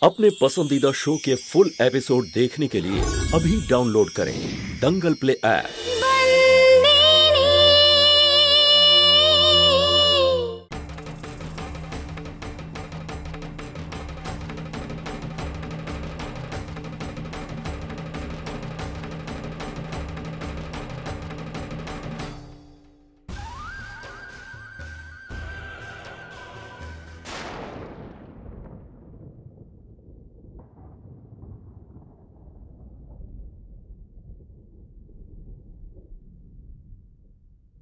अपने पसंदीदा शो के फुल एपिसोड देखने के लिए अभी डाउनलोड करें दंगल प्ले ऐप।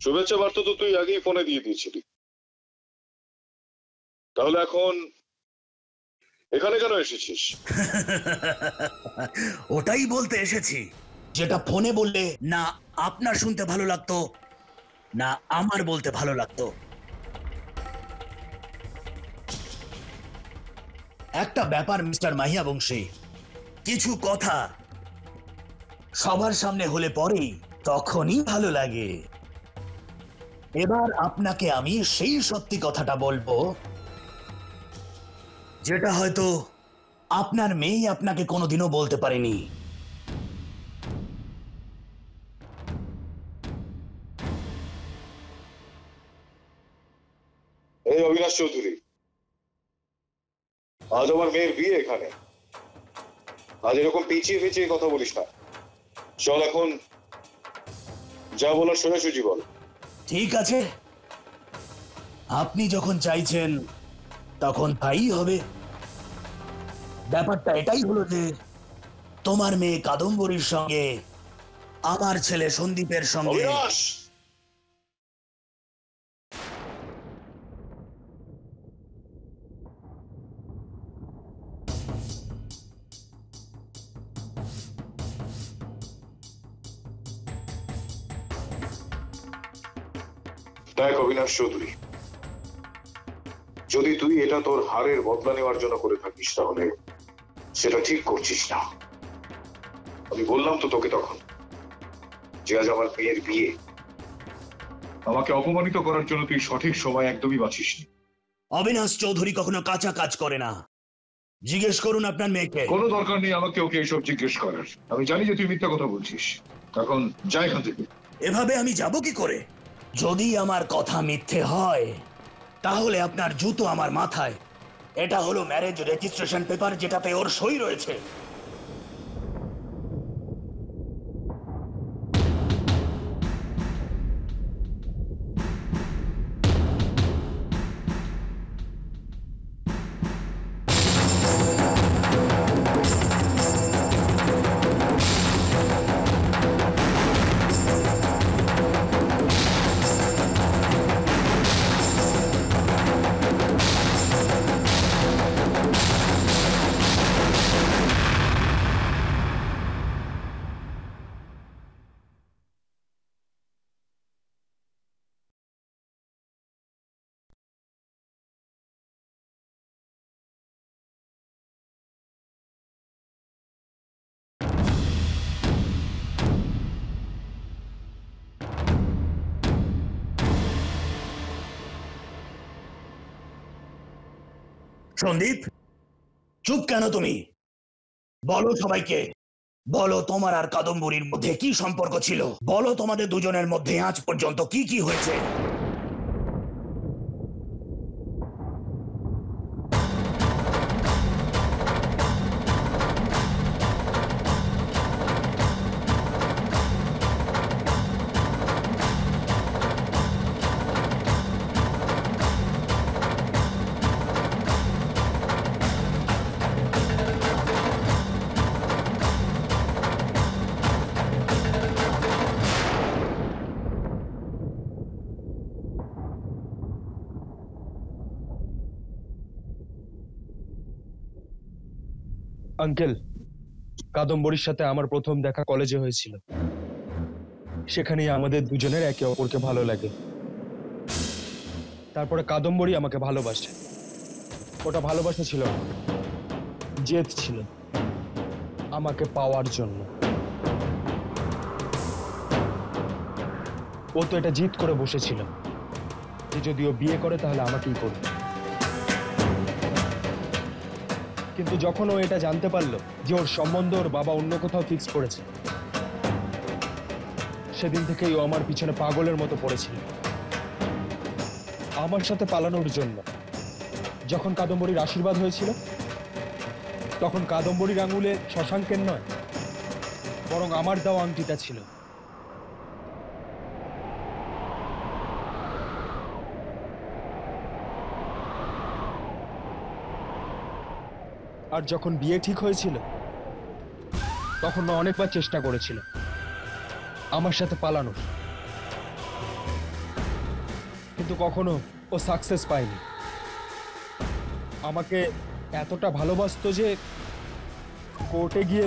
শুভেচ্ছা বার্তা তো তুই আগেই ফোনে দিয়ে দিয়েছিলি, তাহলে এখন এখানে কেন এসেছিস? ওটাই বলতে এসেছি যেটা ফোনে বললে না আপনার শুনতে ভালো লাগতো না আমার বলতে ভালো লাগতো। একটা ব্যাপার মিস্টার মাহিয়া বংশী, কিছু কথা সবার সামনে হলে পরেই তখনই ভালো লাগে। এবার আপনাকে আমি সেই সত্যি কথাটা বলবো যেটা হয়তো আপনার মেয়ে আপনাকে কোনোদিনও বলতে পারেনি। এই অবিনাশ চৌধুরী, আজ আমার মেয়ের বিয়ে এখানে, আজ এরকম পিছিয়ে পিছিয়ে কথা বলিস না। চল এখন যা বলার সোজাসুজি বল। ঠিক আছে, আপনি যখন চাইছেন তখন তাই হবে। ব্যাপারটা এটাই হলো যে তোমার মেয়ে কাদম্বরীর সঙ্গে আমার ছেলে সন্দীপের সঙ্গে। অবিনাশ, দেখ অবিনাশ চৌধুরী, যদি তুই এটা তোর হারের বদলা নেওয়ার জন্য করে থাকিস তাহলে সেটা ঠিক করছিস না। আমি বললাম তো তোকে তখন যে আজ আমার মেয়ের বিয়ে, আমাকে অপমানিত করার জন্য তুই সঠিক সময় একদমই বাঁচিসনি। অবিনাশ চৌধুরী কখনো কাঁচা কাজ করে না, জিজ্ঞেস করুন আপনার মেয়েকে। কোনো দরকার নেই আমাকে ওকে এসব জিজ্ঞেস করার। আমি জানি যে তুই মিথ্যা কথা বলছিস। এখন যা এখান থেকে। এভাবে আমি যাব কি করে? যদি আমার কথা মিথ্যে হয় তাহলে আপনার জুতো আমার মাথায়। এটা হলো ম্যারেজ রেজিস্ট্রেশন পেপার যেটাতে ওর সই রয়েছে। সন্দীপ, চুপ কেন তুমি? বলো সবাইকে, বলো তোমার আর কাদম্বরীর মধ্যে কি সম্পর্ক ছিল। বলো তোমাদের দুজনের মধ্যে আজ পর্যন্ত কি কি হয়েছে। আঙ্কেল, কাদম্বরীর সাথে আমার প্রথম দেখা কলেজে হয়েছিল। সেখানেই আমাদের দুজনের একে অপরকে ভালো লাগে। তারপরে কাদম্বরী আমাকে ভালোবাসে। ওটা ভালোবাসা ছিল না, জেদ ছিল আমাকে পাওয়ার জন্য। ও তো এটা জিদ করে বসেছিল যে যদি ও বিয়ে করে তাহলে আমাকেই করবে। কিন্তু যখন ও এটা জানতে পারলো যে ওর সম্বন্ধ ওর বাবা অন্য কোথাও ফিক্স করেছে, সেদিন থেকেই ও আমার পিছনে পাগলের মতো পড়েছিল আমার সাথে পালানোর জন্য। যখন কাদম্বরীর আশীর্বাদ হয়েছিল, তখন কাদম্বরীর আঙুলে শশাঙ্কের নয়, বরং আমার দেওয়া আংটিটা ছিল। আর যখন বিয়ে ঠিক হয়েছিল, তখন ও অনেকবার চেষ্টা করেছিল আমার সাথে পালানোর, কিন্তু কখনো ও সাকসেস পায়নি। আমাকে এতটা ভালোবাসতো যে কোর্টে গিয়ে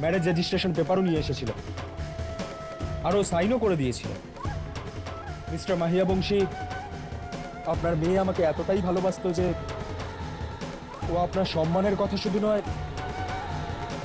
ম্যারেজ রেজিস্ট্রেশন পেপারও নিয়ে এসেছিল, আর ও সাইনও করে দিয়েছিল। মিস্টার মাহিয়া বংশী, আপনার মেয়ে আমাকে এতটাই ভালোবাসতো যে ও আপনার সম্মানের কথা শুধু নয়,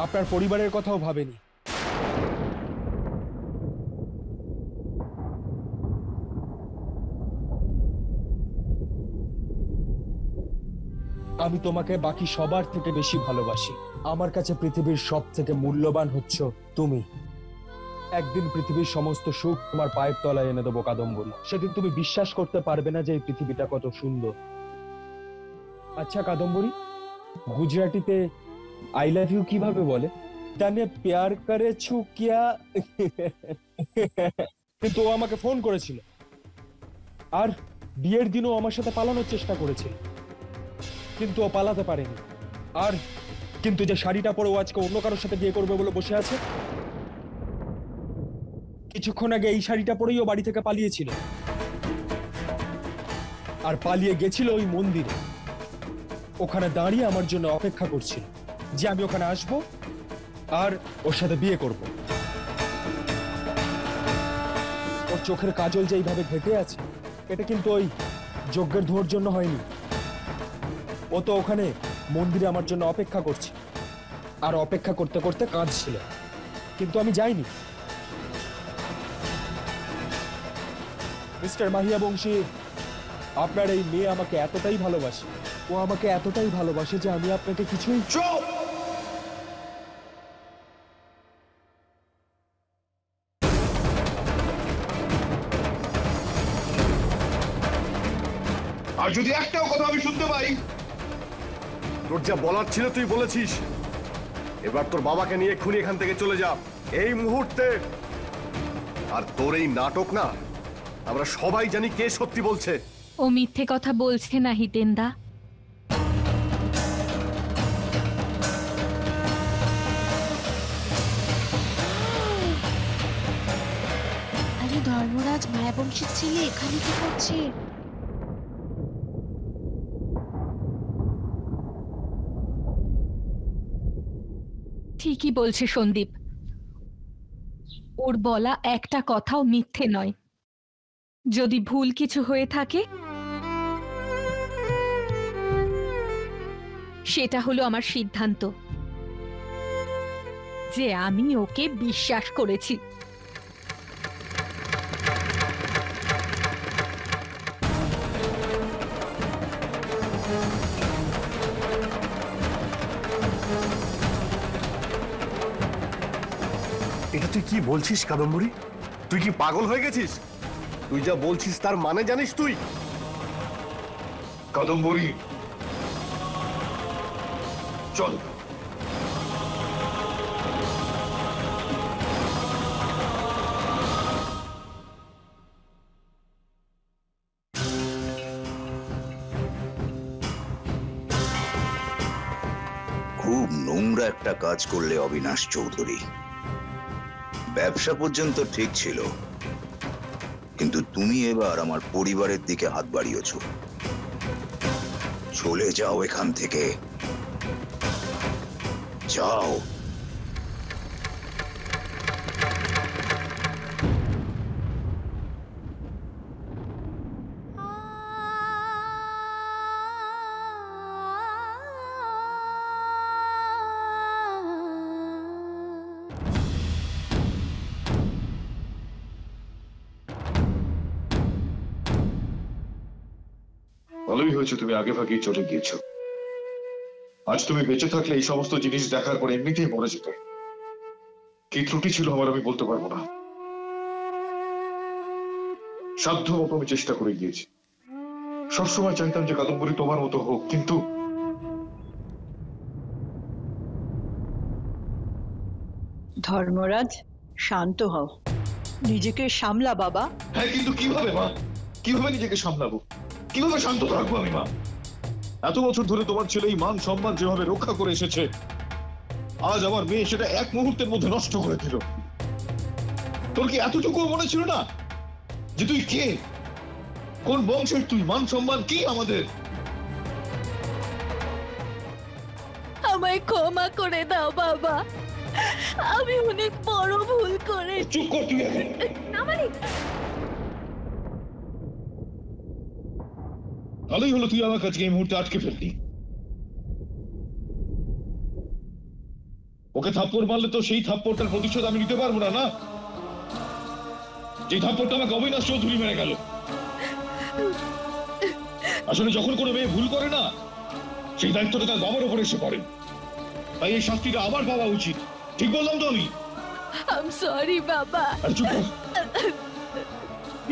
আপনার পরিবারের কথাও ভাবেনি। আমি তোমাকে বাকি সবার থেকে বেশি ভালোবাসি। আমার কাছে পৃথিবীর সব থেকে মূল্যবান হচ্ছ তুমি। একদিন পৃথিবীর সমস্ত সুখ তোমার পায়ের তলায় এনে দেবো কাদম্বরী। সেদিন তুমি বিশ্বাস করতে পারবে না যে এই পৃথিবীটা কত সুন্দর। আচ্ছা কাদম্বরী, গুজরাটিতে আই লাভ ইউ কিভাবে বলে? তানে প্যার করেছু কিয়া? কিন্তু ও আমাকে ফোন করেছিল, আর বিয়ের দিনও আমার সাথে পালানোর চেষ্টা করেছিল, কিন্তু ও পালাতে পারেনি। আর কিন্তু যে শাড়িটা পরে ও আজকে অন্য কারোর সাথে বিয়ে করবে বলে বসে আছে, কিছুক্ষণ আগে এই শাড়িটা পরেই ও বাড়ি থেকে পালিয়েছিল, আর পালিয়ে গেছিল ওই মন্দিরে। ওখানে দাঁড়িয়ে আমার জন্য অপেক্ষা করছিল যে আমি ওখানে আসবো আর ওর সাথে বিয়ে করব। ওর চোখের কাজল যে এইভাবে ঘেটে আছে, এটা কিন্তু ওই যজ্ঞের ধোঁয়ার জন্য হয়নি। ও তো ওখানে মন্দিরে আমার জন্য অপেক্ষা করছে, আর অপেক্ষা করতে করতে কাঁদছিল, কিন্তু আমি যাইনি। মিস্টার মাহিয়া বংশী, আপনার এই মেয়ে আমাকে এতটাই ভালোবাসে, ও আমাকে এতটাই ভালোবাসে যে আমি আপনাকে কিছুই। চুপ! আর যদি একটাও কথা আমি শুনতে পাই। তোর যা বলার ছিল তুই বলেছিস। এবার তোর বাবাকে নিয়ে এক্ষুনি এখান থেকে চলে যা, এই মুহূর্তে। আর তোর এই নাটক না, আমরা সবাই জানি কে সত্যি বলছে। ও মিথ্যে কথা বলছে না হিতেন্দা। আরে ধর্মরাজ, মায়াবংশীর ছেলে এখানে কি করছে? ঠিকই বলছে সন্দীপ, ওর বলা একটা কথাও মিথ্যে নয়। যদি ভুল কিছু হয়ে থাকে, সেটা হলো আমার সিদ্ধান্ত যে আমি ওকে বিশ্বাস করেছি। এটা তুই কি বলছিস কাদম্বরী? তুই কি পাগল হয়ে গেছিস? তুই যা বলছিস তার মানে জানিস তুই? কাদম্বরী, চল। খুব নোংরা একটা কাজ করলে অবিনাশ চৌধুরী। ব্যবসা পর্যন্ত ঠিক ছিল, কিন্তু তুমি এবার আমার পরিবারের দিকে হাত বাড়িয়েছ। চলে যাও এখান থেকে, যাও। ভালোই হয়েছে তুমি আগে ভাগেই চলে গিয়েছো। আজ তুমি বেঁচে থাকলে এই সমস্ত জিনিস দেখার পর এমনিতেই মরে যেতে। কি ত্রুটি ছিল আমার আমি বলতে পারবো না। সাধ্য মতো আমি চেষ্টা করে গিয়েছি। সবসময় চাইতাম যে কাদম্বরী তোমার মতো হোক, কিন্তু ধর্মরাজ, শান্ত হও, নিজেকে সামলা বাবা। হ্যাঁ, কিন্তু কিভাবে মা? কিভাবে নিজেকে সামলাবো? কিভাবে শান্ত থাকবো আমি মা? এত বছর ধরে তোমার ছেলে এই মান সম্মান যেভাবে রক্ষা করে এসেছে, আজ আমার মেয়ে সেটা এক মুহূর্তের মধ্যে নষ্ট করে দিল। তোর কি এতটুকু মনে ছিল না যে তুই কে, কোন বংশের তুই, মান সম্মান কি আমাদের? আমায় ক্ষমা করে দাও বাবা, আমি অনেক বড় ভুল করে। চুপ কর তুই এখন। ভালোই হলো তুই আমার কাছে এই মুহূর্তে আটকে ফেললি। ওকে থাপ্পড় মারলে তো সেই থাপ্পড়টার প্রতিশোধ আমি নিতে পারবো না, না? যে থাপ্পড়টা আমাকে অবিনাশ চৌধুরী মেরে গেল। আসলে যখন কোনো মেয়ে ভুল করে না, সেই দায়িত্বটা তার বাবার উপর এসে পড়ে। তাই এই শাস্তিটা আবার পাওয়া উচিত। ঠিক বললাম তো আমি? আই এম সরি বাবা। আরে চুপ কর।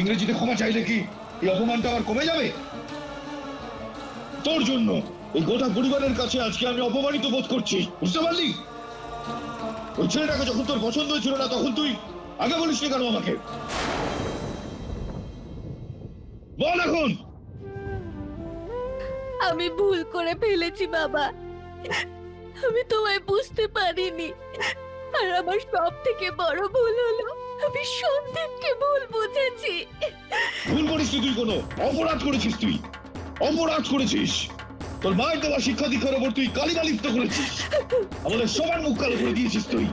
ইংরেজিতে ক্ষমা চাইলে কি এই অপমানটা আবার কমে যাবে? তোর জন্য এই গোটা পরিবারের কাছে আজকে আমি অপমানিত বোধ করছি, বুঝতে পারলি? ওই ছেলেটাকে যখন তোর পছন্দ হয়েছিল না, তখন তুই আগে বলিস নি কেন আমাকে? বল এখন। আমি ভুল করে ফেলেছি বাবা, আমি তোমায় বুঝতে পারিনি। আর আমার সব থেকে বড় ভুল হলো আমি সন্দীপকে ভুল বুঝেছি। ভুল করিস তুই, কোনো অপরাধ করেছিস তুই, অপরাধ করেছিস। তোর মায়ের দেওয়া শিক্ষা দীক্ষার উপর তুই কালিমা লিপ্ত করেছিস, আমাদের সবার মুখ কালো করে দিয়েছিস তুই।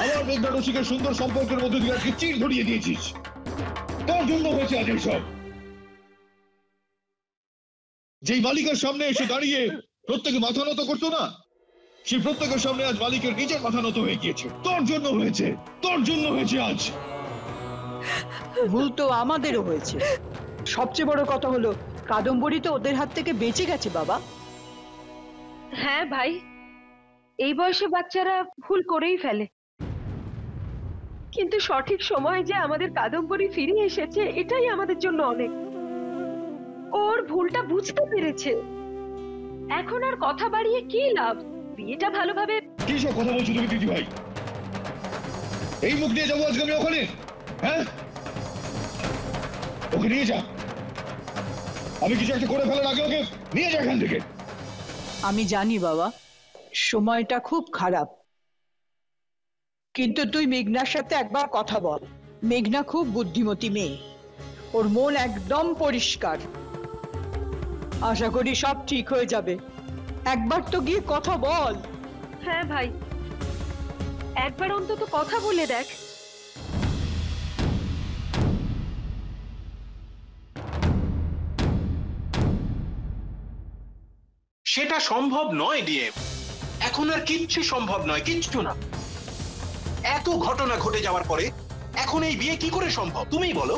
আমার মেঘনা রসিকের সুন্দর সম্পর্কের মধ্যে তুই আজকে চির ধরিয়ে দিয়েছিস। তোর জন্য হয়েছে আজ এইসব। যেই মালিকের সামনে এসে দাঁড়িয়ে প্রত্যেকে মাথা নত করতো না, সেই প্রত্যেকের সামনে আজ মালিকের নিজের মাথা নত হয়ে গিয়েছে। তোর জন্য হয়েছে, তোর জন্য হয়েছে আজ। ভুল তো আমাদেরও হয়েছে। সবচেয়ে বড় কথা হলো কাদম্বরী তো ওদের হাত থেকে বেঁচে গেছে বাবা। হ্যাঁ ভাই, এই বয়সে বাচ্চারা ভুল করেই ফেলে, কিন্তু সঠিক সময় যে আমাদের কাদম্বরী ফিরে এসেছে এটাই আমাদের জন্য অনেক। ওর ভুলটা বুঝতে পেরেছে, এখন আর কথা বাড়িয়ে কি লাভ? বিয়েটা ভালোভাবে। কি সব কথা বলছো তুমি দিদি ভাই? এই মুখ নিয়ে যাবো আজকে আমি ওখানে? হ্যাঁ, ওকে নিয়ে যা। আমি কিছু একটা করে ফেলার আগে ওকে নিয়ে যা এখান থেকে। আমি জানি বাবা, সময়টা খুব খারাপ, কিন্তু তুই মেঘনার সাথে একবার কথা বল। মেঘনা খুব বুদ্ধিমতী মেয়ে, ওর মন একদম পরিষ্কার। আশা করি সব ঠিক হয়ে যাবে। একবার তো গিয়ে কথা বল। হ্যাঁ ভাই, একবার অন্তত কথা বলে দেখ। সেটা সম্ভব নয় ডিএম, এখন আর কিচ্ছু সম্ভব নয়, কিচ্ছু না। এত ঘটনা ঘটে যাওয়ার পরে এখন এই বিয়ে কি করে সম্ভব তুমি বলো?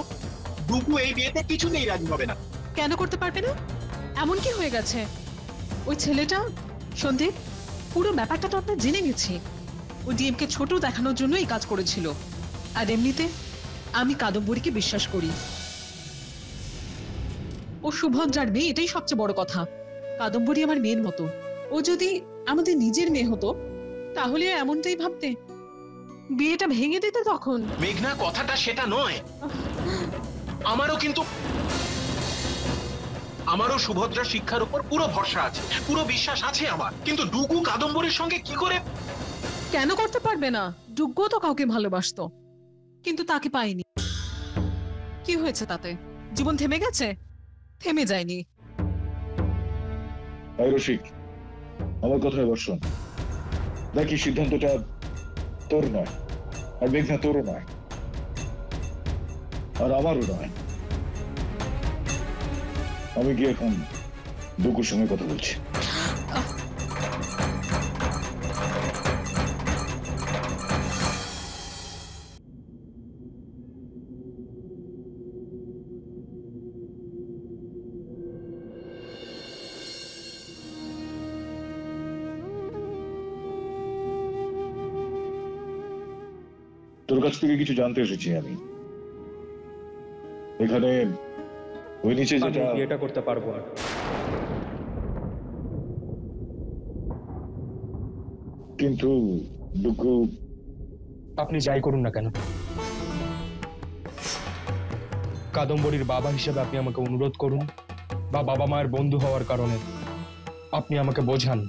ডুগু এই বিয়েতে কিছুতেই রাজি হবে না। কেন করতে পারবে না? এমন কি হয়ে গেছে? ওই ছেলেটা সন্দীপ, পুরো ব্যাপারটা তো আমরা জেনে গেছি। ও ডিএমকে ছোট দেখানোর জন্য এই কাজ করেছিল। আর এমনিতে আমি কাদম্বরীকে বিশ্বাস করি। ও সুভদ্রার মেয়ে, এটাই সবচেয়ে বড় কথা। কাদম্বরী আমার মেয়ের মতো। ও যদি আমাদের নিজের মেয়ে হতো তাহলে এমনটাই ভাবতে, বিয়েটা ভেঙে দিতে তখন। মেঘনা, কথাটা সেটা নয়। আমারও সুভদ্রা শিক্ষার উপর পুরো ভরসা আছে, পুরো বিশ্বাস আছে আমার, কিন্তু ডুগু কাদম্বরীর সঙ্গে কি করে? কেন করতে পারবে না? ডুগু তো কাউকে ভালোবাসতো, কিন্তু তাকে পাইনি। কি হয়েছে তাতে? জীবন থেমে গেছে? থেমে যায়নি। রসিক, আমার কথা এবার শোন। দেখি, সিদ্ধান্তটা তোর নয়, আর মেঘনা তোরও নয়, আর আমারও নয়। আমি গিয়ে এখন ডুগুর সঙ্গে কথা বলছি। তোর কাছ থেকে কিছু জানতে এসেছি আমি। এখানে ওই নিচে যেটা এটা করতে পারবো না। কিন্তু ডুগু, আপনি যাই করুন না কেন, কাদম্বরীর বাবা হিসেবে আপনি আমাকে অনুরোধ করুন, বা বাবা মায়ের বন্ধু হওয়ার কারণে আপনি আমাকে বোঝান।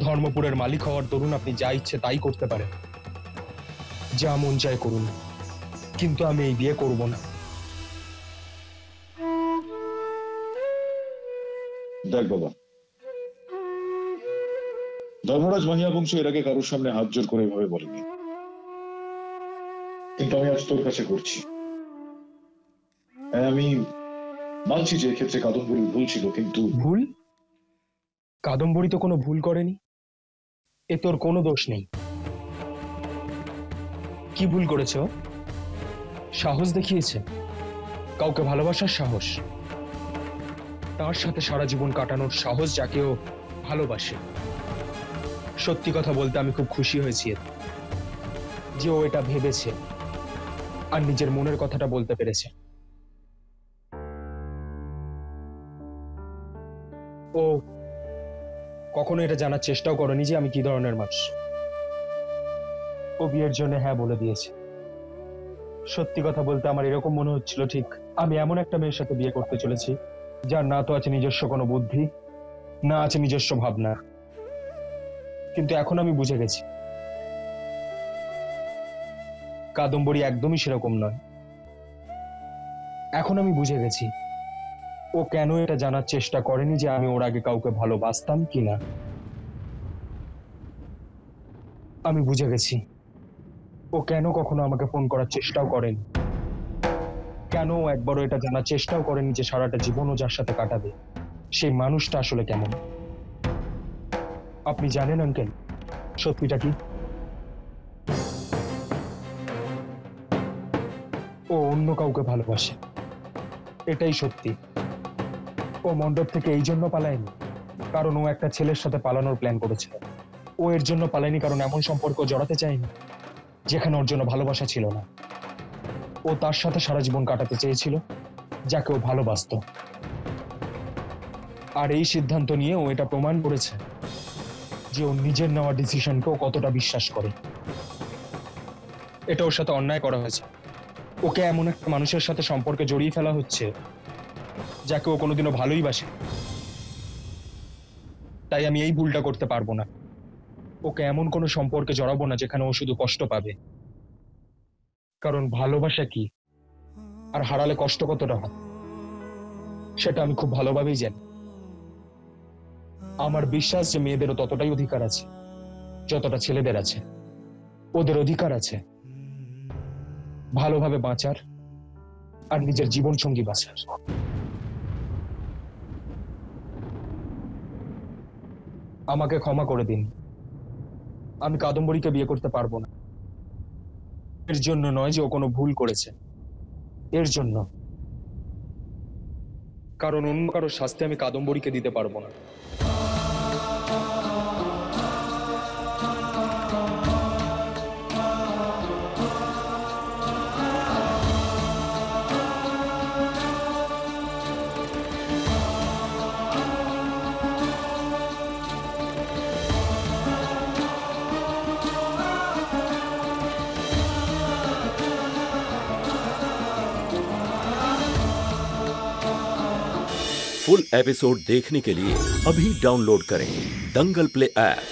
ধর্মপুরের মালিক হওয়ার দরুন আপনি যা ইচ্ছে তাই করতে পারেন, যা মন চায় করুন, কিন্তু আমি এই বিয়ে করব না। দেখ বাবা, ধর্মরাজ মাহিয়া বংশ এর আগে কারোর সামনে হাত জোর করে এভাবে বলেনি, কিন্তু আমি আজ তোর কাছে করছি। আমি মানছি যে ক্ষেত্রে কাদম্বরী ভুল ছিল, কিন্তু ভুল? কাদম্বরী তো কোনো ভুল করেনি, এ তোর কোনো দোষ নেই। কি ভুল করেছে? সাহস দেখিয়েছে, কাউকে ভালোবাসার সাহস, তার সাথে সারা জীবন কাটানোর সাহস, যাকে ও ভালোবাসে। সত্যি কথা বলতে আমি খুব খুশি হয়েছি যে ও এটা ভেবেছে আর নিজের মনের কথাটা বলতে পেরেছে। ও কখনো এটা জানার চেষ্টাও করেনি যে আমি কি ধরনের মানুষ। ও বিয়ের জন্য হ্যাঁ বলে দিয়েছে। সত্যি কথা বলতে আমার এরকম মনে হচ্ছিল ঠিক আমি এমন একটা মেয়ের সাথে বিয়ে করতে চলেছি যার না তো আছে নিজস্ব কোনো বুদ্ধি, না আছে নিজস্ব ভাবনা। কিন্তু এখন আমি বুঝে গেছি কাদম্বরী একদমই সেরকম নয়। এখন আমি বুঝে গেছি ও কেন এটা জানার চেষ্টা করেনি যে আমি ওর আগে কাউকে ভালোবাসতাম কিনা। আমি বুঝে গেছি ও কেন কখনো আমাকে ফোন করার চেষ্টাও করেনি, কেন একবারও এটা জানার চেষ্টাও করেনি যে সারাটা জীবন ও যার সাথে কাটাবে সেই মানুষটা আসলে কেমন। আপনি জানেন আঙ্কেল সত্যিটা কি? ও অন্য কাউকে ভালোবাসে, এটাই সত্যি। ও মণ্ডপ থেকে এই জন্য পালায়নি কারণ ও একটা ছেলের সাথে পালানোর প্ল্যান করেছিল। ও এর জন্য পালায়নি কারণ এমন সম্পর্ক জড়াতে চায়নি যেখানে ওর জন্য ভালোবাসা ছিল না। ও তার সাথে সারা জীবন কাটাতে চেয়েছিল যাকে ও ভালোবাসত। আর এই সিদ্ধান্ত নিয়ে ও এটা প্রমাণ করেছে যে ও নিজের নেওয়া ডিসিশনকে ও কতটা বিশ্বাস করে। এটা ওর সাথে অন্যায় করা হয়েছে। ওকে এমন একটা মানুষের সাথে সম্পর্কে জড়িয়ে ফেলা হচ্ছে যাকে ও কোনোদিনও ভালোই বাসে। তাই আমি এই ভুলটা করতে পারবো না। ওকে এমন কোনো সম্পর্কে জড়াবো না যেখানে ও শুধু কষ্ট পাবে। কারণ ভালোবাসা কি আর হারালে কষ্ট কতটা হয় সেটা আমি খুব ভালোভাবেই জানি। আমার বিশ্বাস যে মেয়েদেরও ততটাই অধিকার আছে যতটা ছেলেদের আছে। ওদের অধিকার আছে ভালোভাবে বাঁচার আর নিজের জীবন সঙ্গী বাঁচার। আমাকে ক্ষমা করে দিন, আমি কাদম্বরীকে বিয়ে করতে পারবো না। এর জন্য নয় যে ও কোনো ভুল করেছে, এর জন্য কারণ অন্য কারোর শাস্তি আমি কাদম্বরীকে দিতে পারবো না। फुल एपिसोड देखने के लिए अभी डाउनलोड करें दंगल प्ले ऐप।